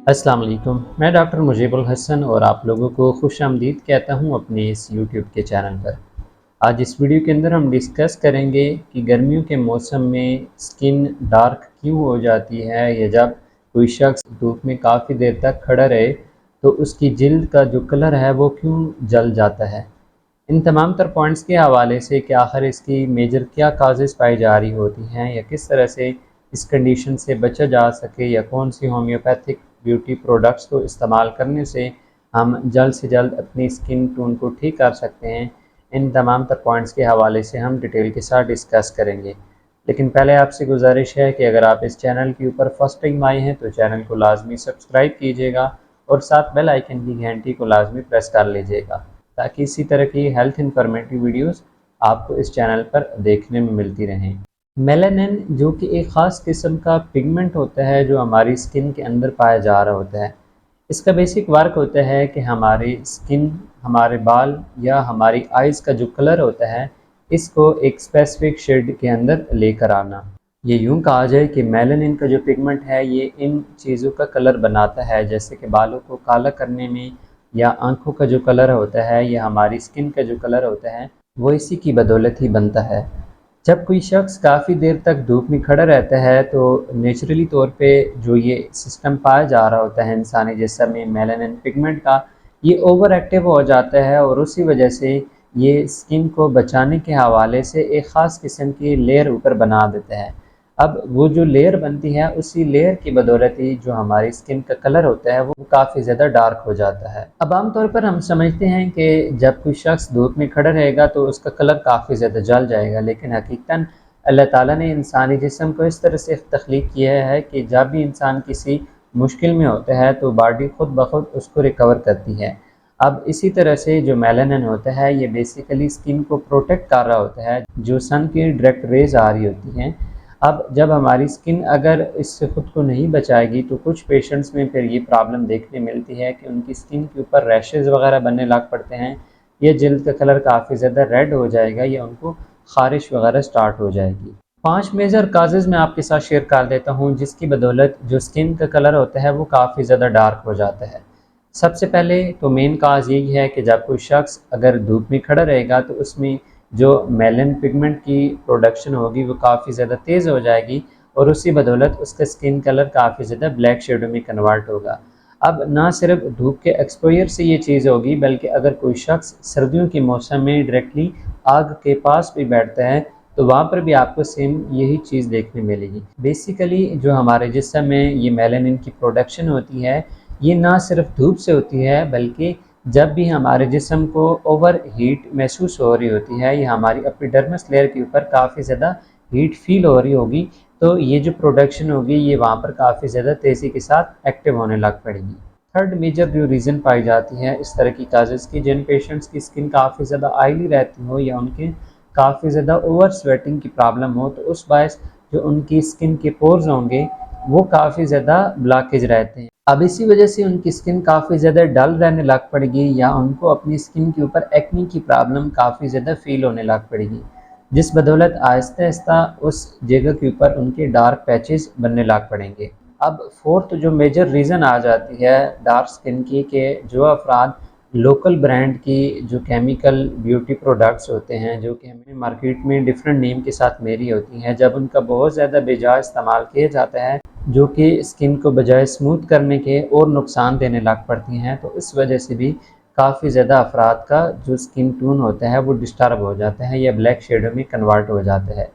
अस्सलाम वालेकुम। मैं डॉक्टर मुजीबुल हसन और आप लोगों को खुश आमदीद कहता हूँ अपने इस यूट्यूब के चैनल पर। आज इस वीडियो के अंदर हम डिस्कस करेंगे कि गर्मियों के मौसम में स्किन डार्क क्यों हो जाती है, या जब कोई शख्स धूप में काफ़ी देर तक खड़ा रहे तो उसकी जिल्द का जो कलर है वो क्यों जल जाता है। इन तमाम तर पॉइंट्स के हवाले से कि आखिर इसकी मेजर क्या काजेज़ पाई जा रही होती हैं, या किस तरह से इस कंडीशन से बचा जा सके, या कौन सी होम्योपैथिक ब्यूटी प्रोडक्ट्स को इस्तेमाल करने से हम जल्द से जल्द अपनी स्किन टोन को ठीक कर सकते हैं। इन तमाम तर पॉइंट्स के हवाले से हम डिटेल के साथ डिस्कस करेंगे। लेकिन पहले आपसे गुजारिश है कि अगर आप इस चैनल के ऊपर फर्स्ट टाइम आए हैं तो चैनल को लाजमी सब्सक्राइब कीजिएगा और साथ बेल आइकन की घंटी को लाजमी प्रेस कर लीजिएगा, ताकि इसी तरह की हेल्थ इन्फॉर्मेटिव वीडियोस आपको इस चैनल पर देखने में मिलती रहें। मेलानिन जो कि एक ख़ास किस्म का पिगमेंट होता है जो हमारी स्किन के अंदर पाया जा रहा होता है। इसका बेसिक वर्क होता है कि हमारी स्किन, हमारे बाल या हमारी आइज़ का जो कलर होता है, इसको एक स्पेसिफिक शेड के अंदर लेकर आना। ये यूँ कहा जाए कि मेलानिन का जो पिगमेंट है ये इन चीज़ों का कलर बनाता है, जैसे कि बालों को काला करने में, या आँखों का जो कलर होता है, या हमारी स्किन का जो कलर होता है, वो इसी की बदौलत ही बनता है। जब कोई शख्स काफ़ी देर तक धूप में खड़ा रहता है तो नेचुरली तौर पे जो ये सिस्टम पाया जा रहा होता है इंसानी जिस्म में मेलानिन पिगमेंट का, ये ओवर एक्टिव हो जाता है और उसी वजह से ये स्किन को बचाने के हवाले से एक ख़ास किस्म की लेयर ऊपर बना देता है। अब वो जो लेयर बनती है उसी लेयर की बदौलत ही जो हमारी स्किन का कलर होता है वो काफ़ी ज़्यादा डार्क हो जाता है। अब आम तौर पर हम समझते हैं कि जब कोई शख्स धूप में खड़ा रहेगा तो उसका कलर काफ़ी ज़्यादा जल जाएगा, लेकिन हकीकतन अल्लाह ताला ने इंसानी जिस्म को इस तरह से तख्लीक किया है कि जब भी इंसान किसी मुश्किल में होता है तो बॉडी खुद ब खुद उसको रिकवर करती है। अब इसी तरह से जो मेलानिन होता है ये बेसिकली स्किन को प्रोटेक्ट कर रहा होता है जो सन की डायरेक्ट रेज आ रही होती हैं। अब जब हमारी स्किन अगर इससे ख़ुद को नहीं बचाएगी तो कुछ पेशेंट्स में फिर ये प्रॉब्लम देखने मिलती है कि उनकी स्किन के ऊपर रैशेज़ वगैरह बनने लग पड़ते हैं, या जल्द का कलर काफ़ी ज़्यादा रेड हो जाएगा, या उनको ख़ारिश वगैरह स्टार्ट हो जाएगी। 5 मेजर काजेज़ मैं आपके साथ शेयर कर देता हूँ जिसकी बदौलत जो स्किन का कलर होता है वो काफ़ी ज़्यादा डार्क हो जाता है। सबसे पहले तो मेन काज यही है कि जब कोई शख्स अगर धूप में खड़ा रहेगा तो उसमें जो मेलानिन पिगमेंट की प्रोडक्शन होगी वो काफ़ी ज़्यादा तेज़ हो जाएगी, और उसी बदौलत उसका स्किन कलर काफ़ी ज़्यादा ब्लैक शेडो में कन्वर्ट होगा। अब ना सिर्फ धूप के एक्सपोजर से ये चीज़ होगी, बल्कि अगर कोई शख्स सर्दियों के मौसम में डायरेक्टली आग के पास भी बैठता है तो वहाँ पर भी आपको सेम यही चीज़ देखने मिलेगी। बेसिकली जो हमारे जिस्म में ये मेलानिन की प्रोडक्शन होती है ये ना सिर्फ धूप से होती है, बल्कि जब भी हमारे जिस्म को ओवर हीट महसूस हो रही होती है या हमारी एपिडर्मिस लेयर के ऊपर काफ़ी ज़्यादा हीट फील हो रही होगी तो ये जो प्रोडक्शन होगी ये वहाँ पर काफ़ी ज़्यादा तेज़ी के साथ एक्टिव होने लग पड़ेगी। थर्ड मेजर जो रीज़न पाई जाती है इस तरह की काजेज़ की, जिन पेशेंट्स की स्किन काफ़ी ज़्यादा ऑयली रहती हो या उनके काफ़ी ज़्यादा ओवर स्वेटिंग की प्रॉब्लम हो, तो उस बायस जो उनकी स्किन के पोर्स होंगे वो काफ़ी ज़्यादा ब्लॉकेज रहते हैं। अब इसी वजह से उनकी स्किन काफ़ी ज़्यादा डल रहने लग पड़ेगी, या उनको अपनी स्किन के ऊपर एक्ने की प्रॉब्लम काफ़ी ज़्यादा फील होने लग पड़ेगी, जिस बदौलत आहिस्ता आहिस्ता उस जगह के ऊपर उनके डार्क पैचेस बनने लग पड़ेंगे। अब फोर्थ जो मेजर रीज़न आ जाती है डार्क स्किन की, कि जो अफराद लोकल ब्रांड की जो केमिकल ब्यूटी प्रोडक्ट्स होते हैं जो कि हमें मार्केट में डिफरेंट नेम के साथ मेरी होती हैं, जब उनका बहुत ज़्यादा बेजा इस्तेमाल किया जाता है जो कि स्किन को बजाय स्मूथ करने के और नुकसान देने लग पड़ती हैं, तो इस वजह से भी काफ़ी ज़्यादा अफराद का जो स्किन टोन होता है वो डिस्टर्ब हो जाता है या ब्लैक शेडो में कन्वर्ट हो जाता है।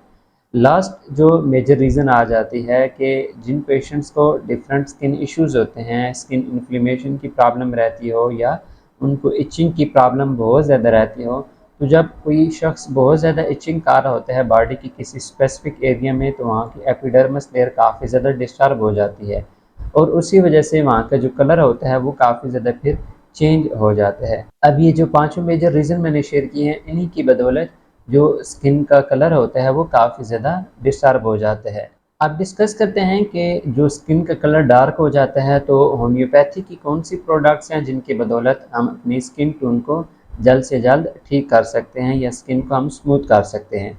लास्ट जो मेजर रीज़न आ जाती है कि जिन पेशेंट्स को डिफरेंट स्किन इश्यूज़ होते हैं, स्किन इन्फ्लेमेशन की प्रॉब्लम रहती हो या उनको इचिंग की प्रॉब्लम बहुत ज़्यादा रहती हो, तो जब कोई शख्स बहुत ज़्यादा इचिंग कर रहा होता है बॉडी की किसी स्पेसिफिक एरिया में तो वहाँ की एपिडर्मिस लेयर काफ़ी ज़्यादा डिस्टर्ब हो जाती है, और उसी वजह से वहाँ का जो कलर होता है वो काफ़ी ज़्यादा फिर चेंज हो जाता है। अब ये जो पाँचों मेजर रीज़न मैंने शेयर किए हैं इन्हीं की बदौलत जो स्किन का कलर होता है वो काफ़ी ज़्यादा डिस्टर्ब हो जाता है। अब डिस्कस करते हैं कि जो स्किन का कलर डार्क हो जाता है तो होम्योपैथी की कौन सी प्रोडक्ट्स हैं जिनकी बदौलत हम अपनी स्किन टोन को जल्द से जल्द ठीक कर सकते हैं या स्किन को हम स्मूथ कर सकते हैं।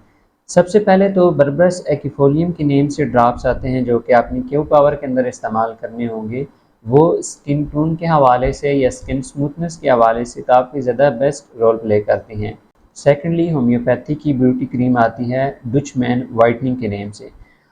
सबसे पहले तो बर्बरस एक्फोलियम के नेम से ड्रॉप्स आते हैं जो कि आपने क्यू पावर के अंदर इस्तेमाल करने होंगे। वो स्किन टोन के हवाले से या स्किन स्मूथनेस के हवाले से काफ़ी ज़्यादा बेस्ट रोल प्ले करती हैं। सेकेंडली, होम्योपैथी की ब्यूटी क्रीम आती है डुचमैन वाइटनिंग के नेम से।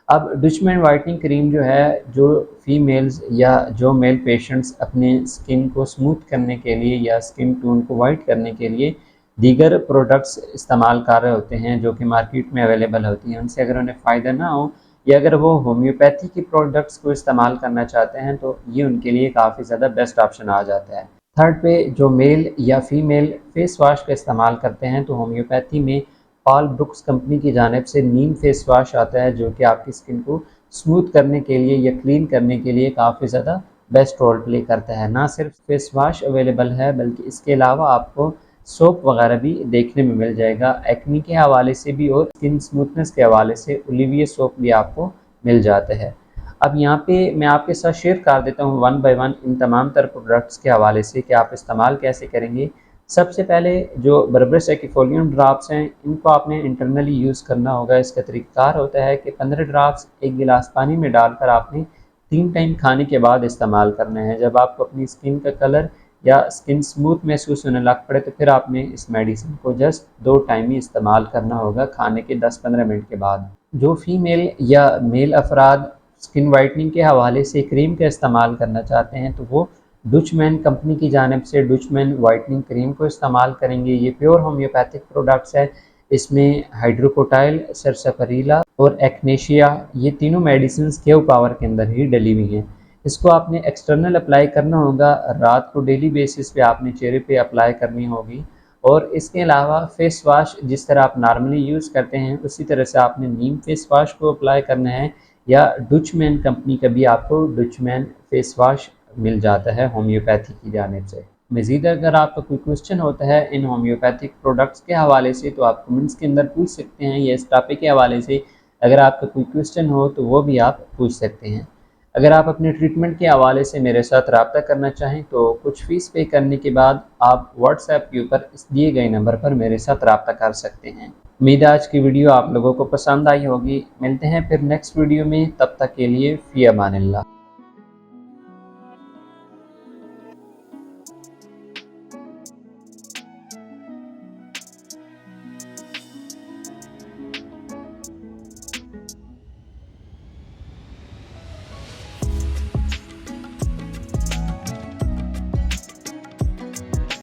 अब डुचमैन वाइटनिंग क्रीम जो है, जो फीमेल्स या जो मेल पेशेंट्स अपने स्किन को स्मूथ करने के लिए या स्किन टोन को वाइट करने के लिए दीगर प्रोडक्ट्स इस्तेमाल कर रहे होते हैं जो कि मार्केट में अवेलेबल होती हैं, उनसे अगर उन्हें फ़ायदा ना हो या अगर वो होम्योपैथी की प्रोडक्ट्स को इस्तेमाल करना चाहते हैं तो ये उनके लिए काफ़ी ज़्यादा बेस्ट ऑप्शन आ जाता है। थर्ड पे, जो मेल या फीमेल फेस वाश का इस्तेमाल करते हैं तो होम्योपैथी में पॉल ब्रुक्स कंपनी की जानिब से नीम फेस वाश आता है जो कि आपकी स्किन को स्मूथ करने के लिए या क्लीन करने के लिए काफ़ी ज़्यादा बेस्ट रोल प्ले करता है। ना सिर्फ फेस वाश अवेलेबल है बल्कि इसके अलावा आपको सोप वगैरह भी देखने में मिल जाएगा। एक्नी के हवाले से भी और स्किन स्मूथनेस के हवाले से ओलिविये सोप भी आपको मिल जाता है। अब यहाँ पे मैं आपके साथ शेयर कर देता हूँ वन बाय वन इन तमाम तर प्रोडक्ट्स के हवाले से कि आप इस्तेमाल कैसे करेंगे। सबसे पहले जो बर्बरस एक्फोलिएंट ड्रॉप्स हैं, इनको आपने इंटरनली यूज़ करना होगा। इसका तरीक़ाकार होता है कि 15 ड्रॉप्स एक गिलास पानी में डालकर आपने 3 टाइम खाने के बाद इस्तेमाल करना है। जब आपको अपनी स्किन का कलर या स्किन स्मूथ महसूस होने लग पड़े तो फिर आपने इस मेडिसिन को जस्ट 2 टाइम ही इस्तेमाल करना होगा खाने के 10-15 मिनट के बाद। जो फीमेल या मेल अफराद स्किन वाइटनिंग के हवाले से क्रीम का इस्तेमाल करना चाहते हैं तो वो डुचमैन कंपनी की जानिब से डुचमैन वाइटनिंग क्रीम को इस्तेमाल करेंगे। ये प्योर होम्योपैथिक प्रोडक्ट्स है। इसमें हाइड्रोकोटाइल, सरसफरीला और एक्नेशिया, ये तीनों मेडिसिन क्यू पावर के अंदर ही डली हुई हैं। इसको आपने एक्सटर्नल अप्लाई करना होगा, रात को डेली बेसिस पे आपने चेहरे पे अप्लाई करनी होगी। और इसके अलावा फेस वाश जिस तरह आप नॉर्मली यूज़ करते हैं उसी तरह से आपने नीम फेस वाश को अप्लाई करना है, या डुचमैन कंपनी का भी आपको डुचमैन फेस वाश मिल जाता है होम्योपैथी की जानिब से। मज़ीद अगर आपका कोई क्वेश्चन होता है इन होम्योपैथिक प्रोडक्ट्स के हवाले से तो आप कमेंट्स के अंदर पूछ सकते हैं, या इस टॉपिक के हवाले से अगर आपका कोई क्वेश्चन हो तो वो भी आप पूछ सकते हैं। अगर आप अपने ट्रीटमेंट के हवाले से मेरे साथ रब्ता करना चाहें तो कुछ फ़ीस पे करने के बाद आप व्हाट्सएप के ऊपर इस दिए गए नंबर पर मेरे साथ रब्ता कर सकते हैं। उम्मीद है आज की वीडियो आप लोगों को पसंद आई होगी। मिलते हैं फिर नेक्स्ट वीडियो में, तब तक के लिए फ़ी अमानिल्लाह।